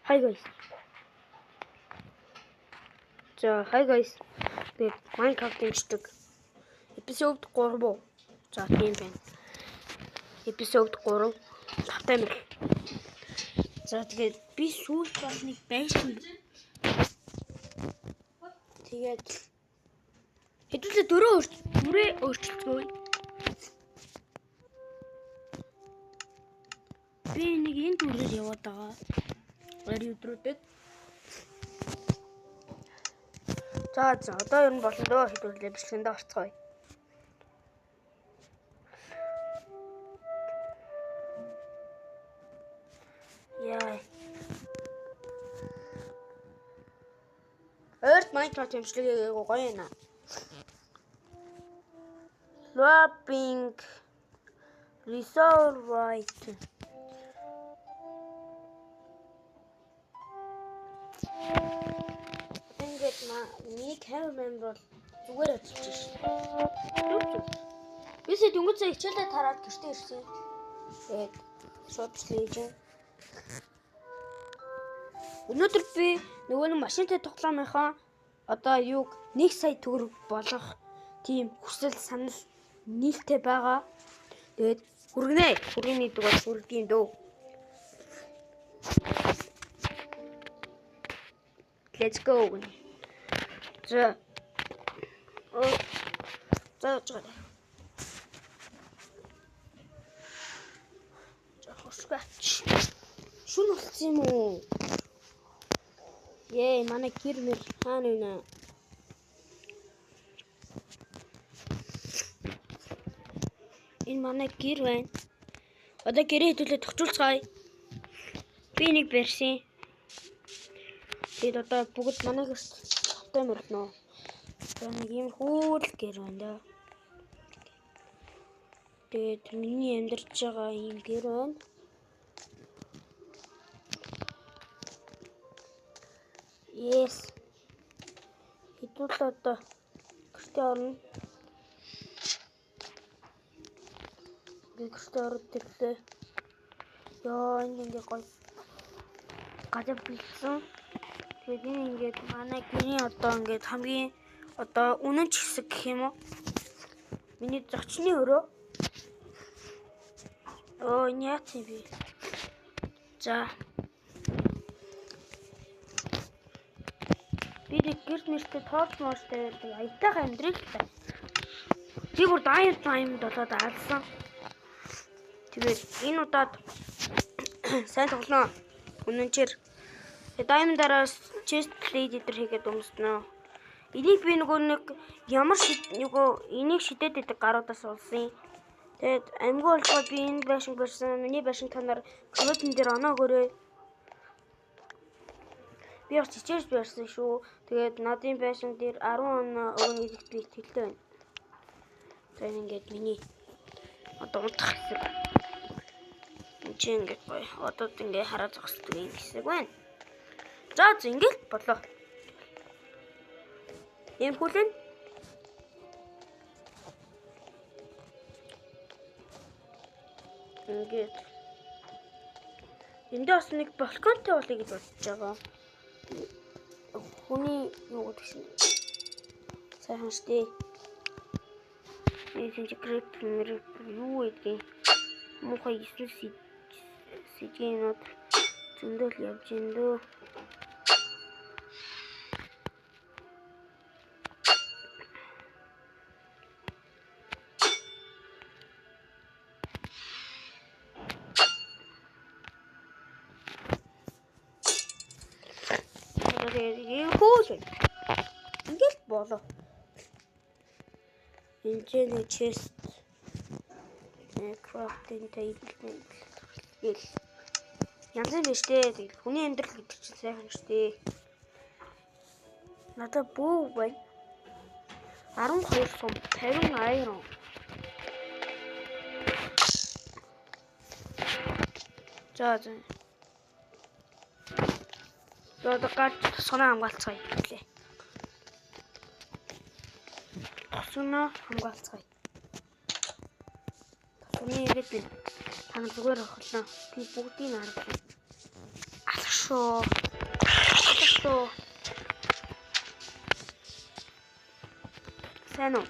Hi guys. За hi guys. Тэгээд Minecraft дэмждэг. Episode 3 боо. За тийм байна. Episode 3 тавтай мэл. За тэгээд би сүүлд бас нэг байсан. Тэгээд хэдүүлээ дөрөө өөрчлөлтгүй. Би нэг энэ дүрээр яваад байгаа. Гэр өдрүүдэд. За одоо ер нь болно дөө хэдүүлээ бичлэгэндээ орцгоё. Яа. Earth Minecraft хэмжлэгээ гоё юм аа. Swapping resource right. Ингээд миний cameraman бол зүгээр ажиллаж шээ. Би сая дөнгөж хичээлээ тараад гэртээ ирсэн. Тэгээд шууд лээж. Өнөөдөр би нөгөө нэг машинтай тоглоомынхаа одоо юуг 1 сая төгрөг болох тийм хүсэл санал нийлтэй байгаа. Тэгээд хүргэнэ. Хүргэний дэг бол хүргэм дөө. Let's go. За. За. Хосгач. Шүн болсон юм уу? Яа, манай гэрмэр хаана вэ? Энэ манай гэр байна. Одоо гэрээ хэдүүлээ тохижуулцгаая. Би нэг барьсан. Тэгээд одоо бүгд манай гэрт тавтай мөрнө. Одоо нэг юм хүүл гэр байна да. Тэгээд миний амьдарч байгаа юм гэр байна. Yes. Хэдүүлээ одоо гэртээ орно. Гэртээ ороод ирлээ. Яа, ингэ гоё. Гадаа бэлдсэн. Тэгээд энэ ингээд манай гэрийн одоо ингээд хамгийн одоо үнэн ч хэсэг гэх юм уу? Миний зочны өрөө. Яац юм бэ? За. Би гэрт мэртээ тоолж моостай байдаг. Аятайхан амьдрал та. Би бүр дайм болоод алсан. Тэгээд энэ удаад сайн тоглоно. Үнэнчээр даймдараас chest plate дээр хийгээд өмснө. Энийг би нөгөө нэг ямар энийг шидэд идэг гаруудаас олсон. Тэгээд амьгүй болохоор би энэ байшин барьсан. Миний байшин танаар комментэн дээр оноо өгөөрэй. Би бас чичээж барьсан шүү. Тэгээд надын байшин дээр 10 оноо өгнө гэдэгт би итгэлтэй байна. Тэгээд ингээд миний одоо унтах хэсэг. Энд чинь ингээд гоё. Одоо ингээд хараа зогсдог юм хэсэг байна. За ингээд болоо. Ийм хүлэн. Ингээд. Энд бас нэг балконтой болъё гэж бодож байгаа. Хүний юу гэдэг чинь. Сайхан штэ. Энд чинь грэп юу гэдэг. Мухай исэн сижинод зөндөл явж индөө. Ингээд болоо. Энд нэг chest crafting table гэл. Янз бүр штэ. Тэгэл хүний амьдрал гэдэг чинь сайхан штэ. Надад бүү бай. 12 сум 50 iron. За. Одоо гарч соноо хамгаалцгаая гэлээ. Соноо хамгаалцгаая. Соны ирэд тань зүгээр охлоо. Би бүгдийг харагдав. Алш шүү. Сайн уу?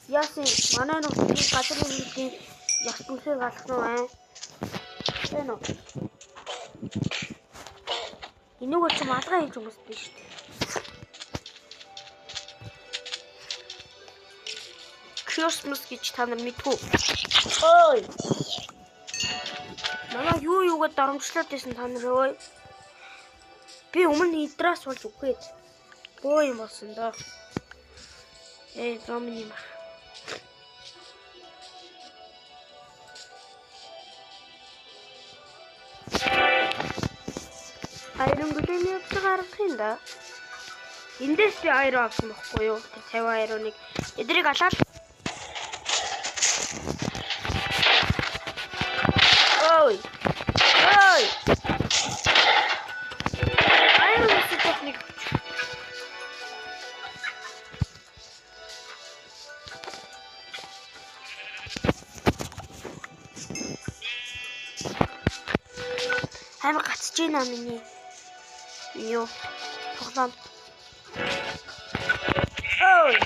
Яасан манай нутгийн газар нутгийн ягтмсыг алсан байна. Сайн уу? Энэгээр ч малгай хийж хүмүүс биш шүү дээ. Christmas гэж та нар мэдгүй. Ой. Манай юугаа дарамжлаад байсан та нар ơi. Би өмнө идраас болж үхээд. Боо юм болсон доо. Зомны мах. Айрон бүтэний явц гаргах юм да. Эндээс би айрон авсан байхгүй юу? Тэр 50 айроныг эдрийг алаад. Ой. Айрон техник. Амар гацж байна миний. Юу? Тоглоом. Ой.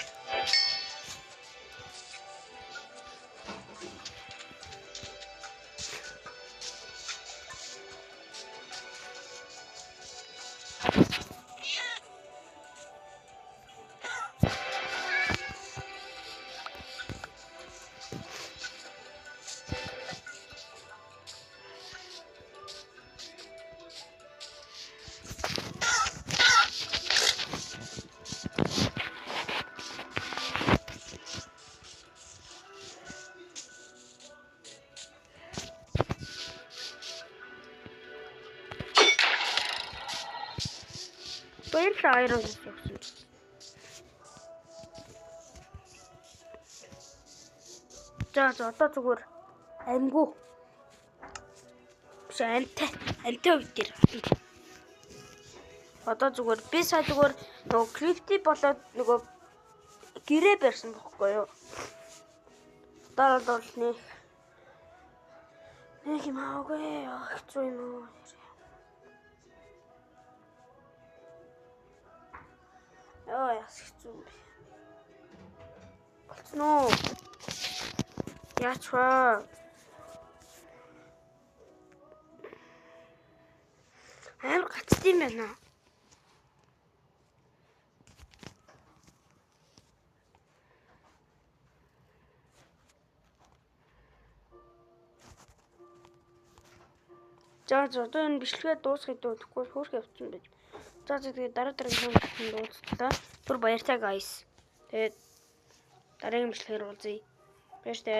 Баярлалаа айрон гэсэн. За одоо зүгээр амьгүй. Биш антай үед дээр. Одоо зүгээр би сая зүгээр нөгөө крипти болоод нөгөө гэрээ барьсан байхгүй юу? Дараа бол нэг юм аагүй хэцүү юм уу? Яс хэцүү юм бэ? Болцсон уу? Яач вэ? Амар гацдсан байна. За одоо энэ бичлэгээ дуусгая дөө. Тэгэхгүй хөөрхөн явчихсан байж. За тэгээд дараагийн дуусчлаа. Түр баяртай guys. Тэгээд дараагийн бичлэгээр уулзъя. Баяртай.